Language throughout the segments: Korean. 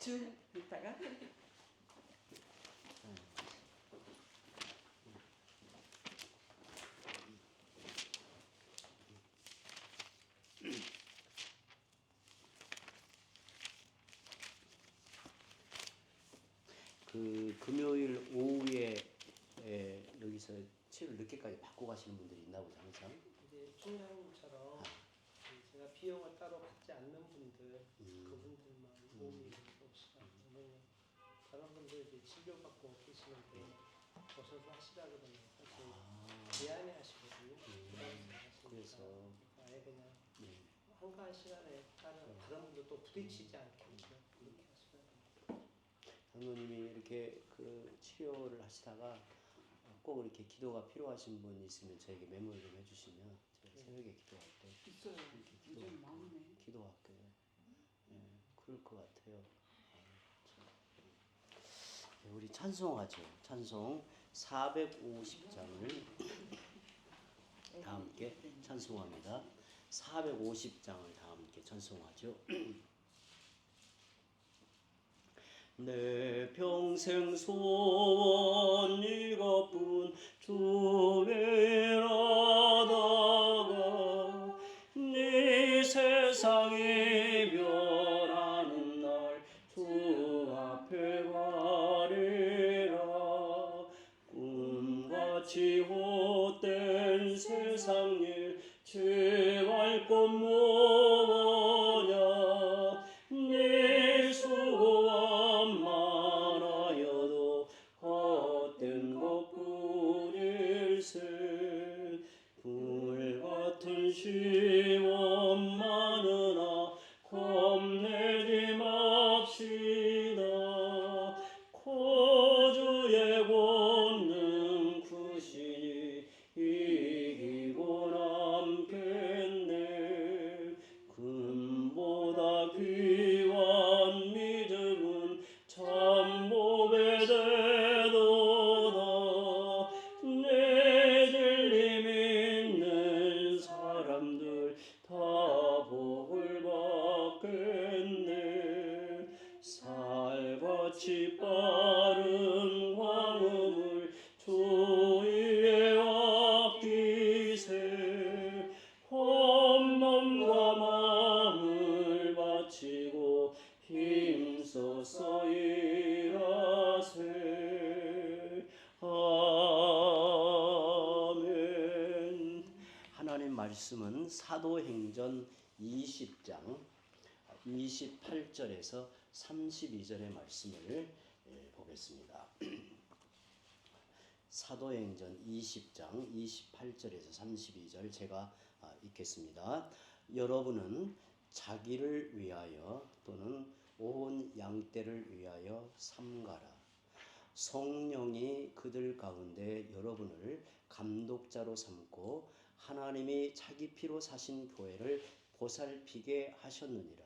쭉 있다가 그 금요일 오후에 여기서 치료를 늦게까지 받고 가시는 분들이 있나 보죠, 항상. 이제 총장님처럼 제가 비용을 따로 받지 않는 분들, 그분들만 도움이 오시라고. 다른 분들 이제 치료받고 계시는데 오셔서 하시라 그러면 사실 미안해 하시거든요. 그래서 아예 그냥 한가한 시간에 다른 분들 또 부딪히지 않게 그렇게 하시라고. 장로님이 이렇게 그 치료를 하시다가 꼭 이렇게 기도가 필요하신 분이 있으면 저에게 메모를 좀 해주시면 제가 새벽에 기도할 때 있어요. 이렇게 요즘 많네. 기도할게요. 그럴 것 같아요. 우리 찬송하죠. 찬송 450장을 다 함께 찬송합니다. 450장을 다 함께 찬송하죠. 내 평생 소원 이것뿐 주의하다가 네 세상이 변하는 날 주 앞에 가리라. 꿈같이 헛된 세상 일 제발 것 뭐냐. 내 수고와 많아여도 헛된 것뿐일세. 불같은 시험 많으나 겁내지 맙시다. 고주의 권능 크시니 이기고 남겠네. 금보다 귀한 믿음은 참복에 되도다. 내 진리 믿는 사람들 다 복을 받겠네. 살같이 빠른 광음을 주위에 아끼세. 온몸과 마음을 바치고 힘써서 일하세. 아멘. 하나님 말씀은 사도행전 20장 28절에서 32절의 말씀을 보겠습니다. 사도행전 20장 28절에서 32절 제가 읽겠습니다. 여러분은 자기를 위하여 또는 온 양떼를 위하여 삼가라. 성령이 그들 가운데 여러분을 감독자로 삼고 하나님이 자기 피로 사신 교회를 보살피게 하셨느니라.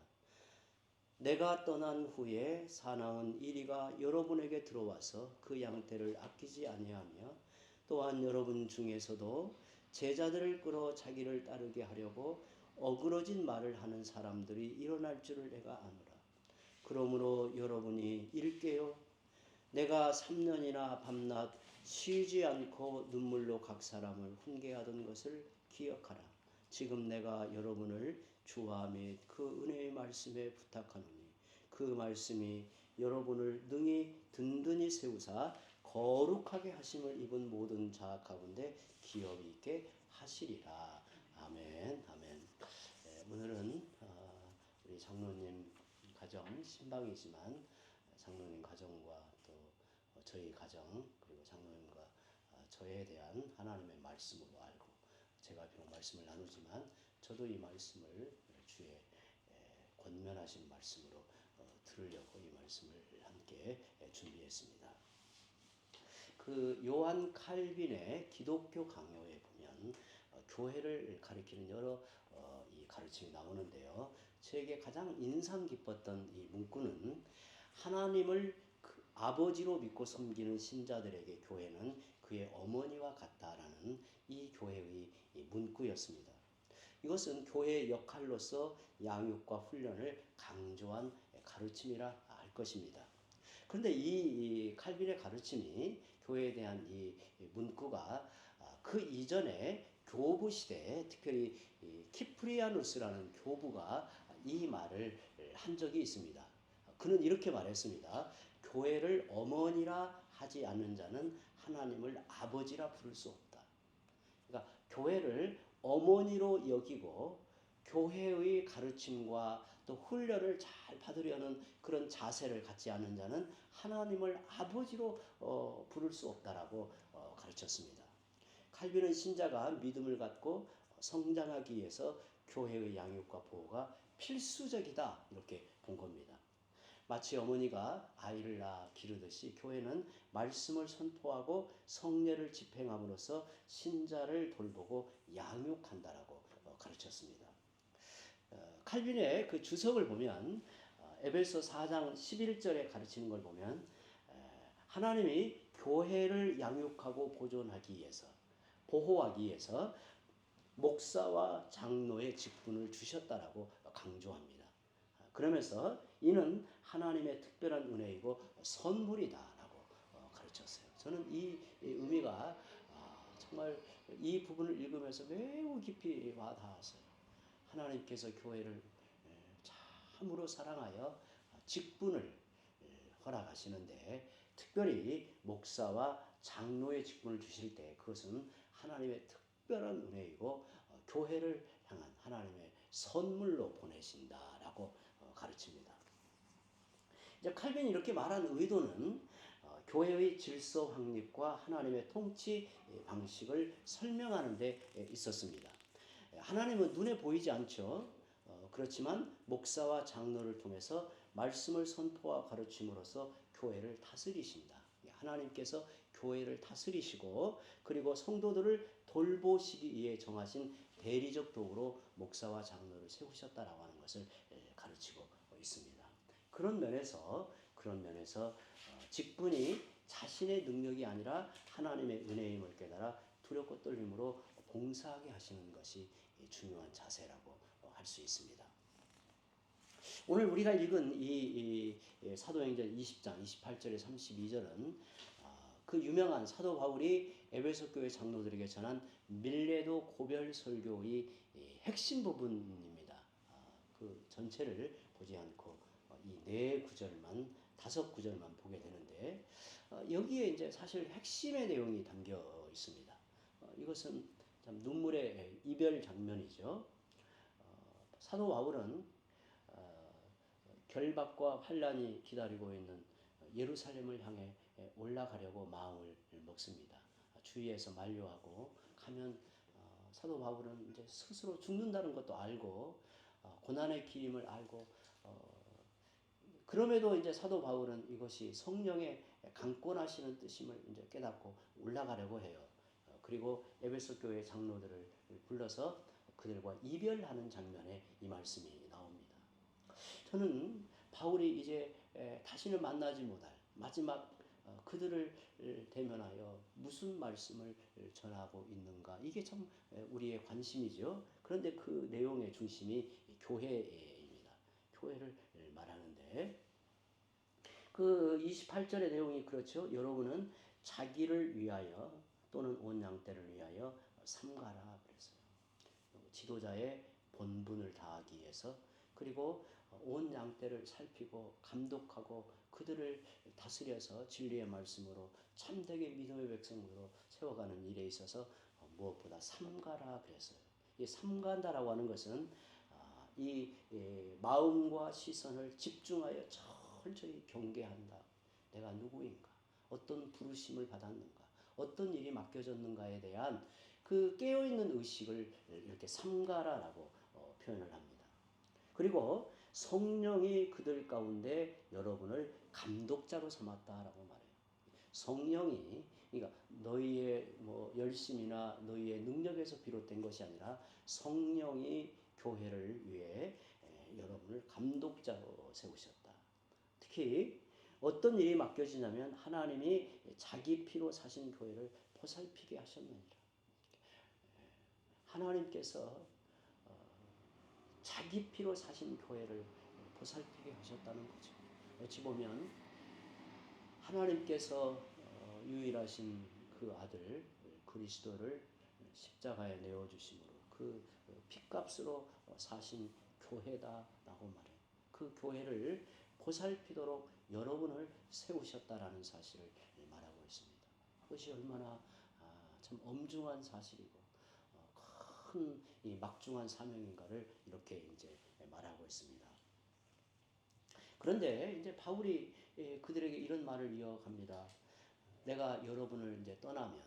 내가 떠난 후에 사나운 이리가 여러분에게 들어와서 그 양떼를 아끼지 아니하며 또한 여러분 중에서도 제자들을 끌어 자기를 따르게 하려고 어그러진 말을 하는 사람들이 일어날 줄을 내가 아노라. 그러므로 여러분이 일깨어 내가 3년이나 밤낮 쉬지 않고 눈물로 각 사람을 훈계하던 것을 기억하라. 지금 내가 여러분을 주와 및 그 은혜의 말씀에 부탁하노니 그 말씀이 여러분을 능히 든든히 세우사 거룩하게 하심을 입은 모든 자 가운데 기업 있게 하시리라. 아멘. 아멘. 오늘은 우리 장로님 가정 신방이지만 장로님 가정과 또 저희 가정 그리고 장로님과 저에 대한 하나님의 말씀으로 알고 제가 비록 말씀을 나누지만 저도 이 말씀을 주의 권면하신 말씀으로 들으려고 이 말씀을 함께 준비했습니다. 그 요한 칼빈의 기독교 강요에 보면 교회를 가리키는 여러 이 가르침이 나오는데요. 저에게 가장 인상 깊었던 이 문구는 하나님을 아버지로 믿고 섬기는 신자들에게 교회는 그의 어머니와 같다라는 이 교회의 문구였습니다. 이것은 교회의 역할로서 양육과 훈련을 강조한 가르침이라 할 것입니다. 그런데 이 칼빈의 가르침이 교회에 대한 이 문구가 그 이전에 교부 시대에 특별히 키프리아누스라는 교부가 이 말을 한 적이 있습니다. 그는 이렇게 말했습니다. 교회를 어머니라 하지 않는 자는 하나님을 아버지라 부를 수 없다. 그러니까 교회를 어머니로 여기고 교회의 가르침과 또 훈련을 잘 받으려는 그런 자세를 갖지 않는 자는 하나님을 아버지로 부를 수 없다라고 가르쳤습니다. 칼빈은 신자가 믿음을 갖고 성장하기 위해서 교회의 양육과 보호가 필수적이다 이렇게 본 겁니다. 마치 어머니가 아이를 낳아 기르듯이 교회는 말씀을 선포하고 성례를 집행함으로써 신자를 돌보고 양육한다라고 가르쳤습니다. 칼빈의 그 주석을 보면 에베소 4장 11절에 가르치는 걸 보면 하나님이 교회를 양육하고 보존하기 위해서 보호하기 위해서 목사와 장로의 직분을 주셨다라고 강조합니다. 그러면서 이는 하나님의 특별한 은혜이고 선물이다라고 가르쳤어요. 저는 이 의미가 정말 이 부분을 읽으면서 매우 깊이 와닿았어요. 하나님께서 교회를 참으로 사랑하여 직분을 허락하시는데 특별히 목사와 장로의 직분을 주실 때 그것은 하나님의 특별한 은혜이고 교회를 향한 하나님의 선물로 보내신다라고 가르칩니다. 이제 칼빈이 이렇게 말한 의도는 교회의 질서 확립과 하나님의 통치 방식을 설명하는 데 있었습니다. 하나님은 눈에 보이지 않죠. 그렇지만 목사와 장로를 통해서 말씀을 선포와 가르침으로써 교회를 다스리신다. 하나님께서 교회를 다스리시고 그리고 성도들을 돌보시기 위해 정하신 대리적 도구로 목사와 장로를 세우셨다라고 하는 것을 가르치고 있습니다. 그런 면에서 직분이 자신의 능력이 아니라 하나님의 은혜임을 깨달아 두렵고 떨림으로 봉사하게 하시는 것이 중요한 자세라고 할 수 있습니다. 오늘 우리가 읽은 이 사도행전 20장 28절에 32절은 그 유명한 사도 바울이 에베소 교회 장로들에게 전한 밀레도 고별 설교의 핵심 부분입니다. 그 전체를 보지 않고 이 네 구절만 5구절만 보게 되는데 여기에 이제 사실 핵심의 내용이 담겨 있습니다. 이것은 참 눈물의 이별 장면이죠. 사도 바울은 결박과 환란이 기다리고 있는 예루살렘을 향해 올라가려고 마음을 먹습니다. 주위에서 만류하고 가면 사도 바울은 이제 스스로 죽는다는 것도 알고 고난의 길임을 알고 그럼에도 이제 사도 바울은 이것이 성령의 강권하시는 뜻임을 이제 깨닫고 올라가려고 해요. 그리고 에베소 교회 장로들을 불러서 그들과 이별하는 장면에 이 말씀이 나옵니다. 저는 바울이 이제 다시는 만나지 못할 마지막 그들을 대면하여 무슨 말씀을 전하고 있는가 이게 참 우리의 관심이죠. 그런데 그 내용의 중심이 교회입니다. 교회를 말하는데 그 28절의 내용이 그렇죠. 여러분은 자기를 위하여 또는 온 양떼를 위하여 삼가라 그랬어요. 지도자의 본분을 다하기 위해서 그리고 온 양떼를 살피고 감독하고 그들을 다스려서 진리의 말씀으로 참되게 믿음의 백성으로 세워가는 일에 있어서 무엇보다 삼가라 그랬어요. 이 삼간다라고 하는 것은 이 마음과 시선을 집중하여 철저히 경계한다. 내가 누구인가? 어떤 부르심을 받았는가? 어떤 일이 맡겨졌는가에 대한 그 깨어있는 의식을 이렇게 삼가라라고 표현을 합니다. 그리고 성령이 그들 가운데 여러분을 감독자로 삼았다라고 말해요. 성령이 그러니까 너희의 뭐 열심이나 너희의 능력에서 비롯된 것이 아니라 성령이 교회를 위해 여러분을 감독자로 세우셨다. 특히 어떤 일이 맡겨지냐면 하나님이 자기 피로 사신 교회를 보살피게 하셨느니라. 하나님께서 자기 피로 사신 교회를 보살피게 하셨다는 거죠. 어찌 보면 하나님께서 유일하신 그 아들 그리스도를 십자가에 내어 주심으로 그 핏값으로 사신 교회다라고 말해요. 그 교회를 보살피도록 여러분을 세우셨다라는 사실을 말하고 있습니다. 그것이 얼마나 참 엄중한 사실이고 큰 이 막중한 사명인가를 이렇게 이제 말하고 있습니다. 그런데 이제 바울이 그들에게 이런 말을 이어갑니다. 내가 여러분을 이제 떠나면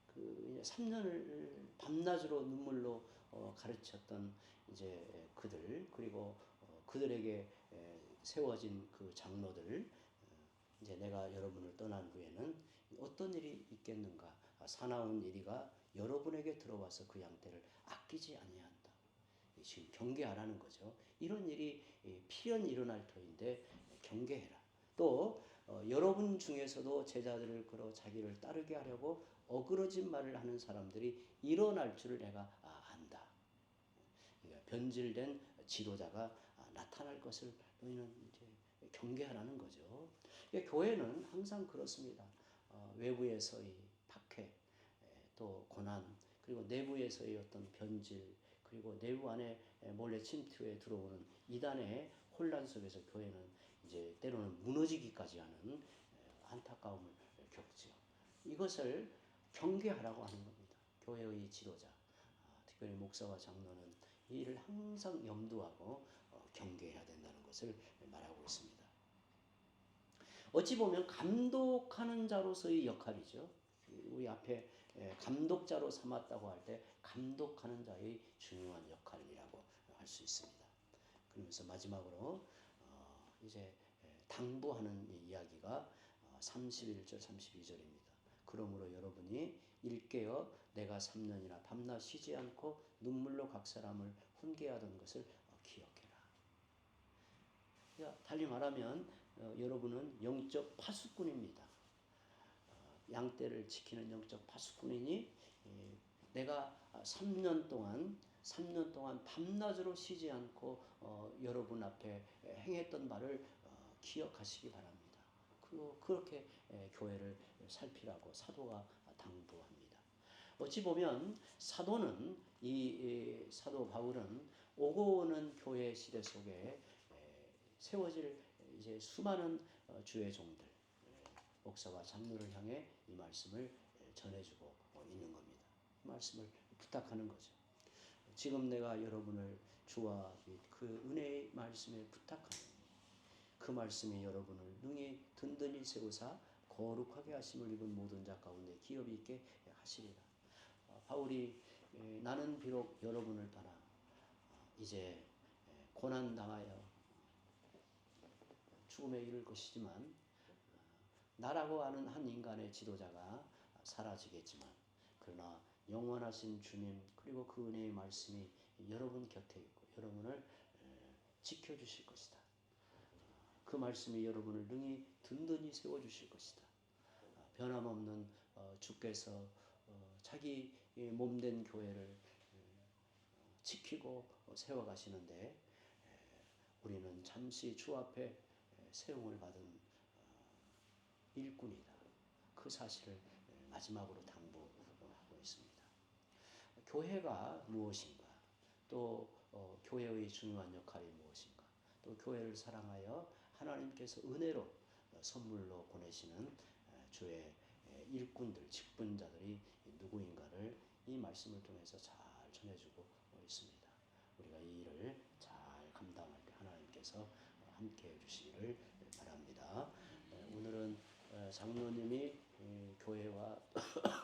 그 3년을 밤낮으로 눈물로 가르쳤던 이제 그들 그리고 그들에게 세워진 그 장로들 이제 내가 여러분을 떠난 후에는 어떤 일이 있겠는가? 사나운 이리가 여러분에게 들어와서 그 양떼를 아끼지 아니한다. 지금 경계하라는 거죠. 이런 일이 필연 일어날 터인데 경계해라. 또 여러분 중에서도 제자들을 끌어 자기를 따르게 하려고 어그러진 말을 하는 사람들이 일어날 줄을 내가 안다. 그러니까 변질된 지도자가 나타날 것을 너희는 이제 경계하라는 거죠. 그러니까 교회는 항상 그렇습니다. 외부에서의 박해, 또 고난, 그리고 내부에서의 어떤 변질, 그리고 내부 안에 몰래 침투해 들어오는 이단의 혼란 속에서 교회는 이제 때로는 무너지기까지 하는 안타까움을 겪죠. 이것을 경계하라고 하는 겁니다. 교회의 지도자, 특별히 목사와 장로는 이 일을 항상 염두하고 경계해야 된다는 것을 말하고 있습니다. 어찌 보면 감독하는 자로서의 역할이죠. 우리 앞에 감독자로 삼았다고 할 때 감독하는 자의 중요한 역할이라고 할 수 있습니다. 그러면서 마지막으로 이제 당부하는 이야기가 31절 32절입니다. 그러므로 여러분이 일깨어 내가 3년이나 밤낮 쉬지 않고 눈물로 각 사람을 훈계하던 것을 기억해라. 달리 말하면 여러분은 영적 파수꾼입니다. 양떼를 지키는 영적 파수꾼이니 내가 3년 동안 밤낮으로 쉬지 않고 여러분 앞에 행했던 말을 기억하시기 바랍니다. 그리고 그렇게 교회를 살피라고 사도가 당부합니다. 어찌 보면 사도는 이 사도 바울은 오고 오는 교회 시대 속에 세워질 이제 수많은 주의 종들 목사와 장로를 향해 이 말씀을 전해주고 있는 겁니다. 이 말씀을 부탁하는 거죠. 지금 내가 여러분을 주와 그 은혜의 말씀에 부탁하는 그 말씀이 여러분을 능히 든든히 세우사 거룩하게 하심을 입은 모든 자 가운데 기업이 있게 하시리라. 바울이 나는 비록 여러분을 떠나 이제 고난 당하여 죽음에 이를 것이지만 나라고 하는 한 인간의 지도자가 사라지겠지만 그러나 영원하신 주님 그리고 그 은혜의 말씀이 여러분 곁에 있고 여러분을 지켜주실 것이다. 그 말씀이 여러분을 능히 든든히 세워주실 것이다. 변함없는 주께서 자기 몸된 교회를 지키고 세워가시는데 우리는 잠시 주 앞에 세움을 받은 일꾼이다. 그 사실을 마지막으로 당부하고 있습니다. 교회가 무엇인가? 또 교회의 중요한 역할이 무엇인가? 또 교회를 사랑하여 하나님께서 은혜로 선물로 보내시는 주의 일꾼들, 직분자들이 누구인가를 이 말씀을 통해서 잘 전해주고 있습니다. 우리가 이 일을 잘 감당할 때 하나님께서 함께 해주시기를 바랍니다. 오늘은 장로님이 교회와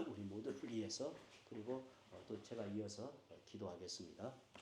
우리 모두를 위해서 그리고 또 제가 이어서 기도하겠습니다.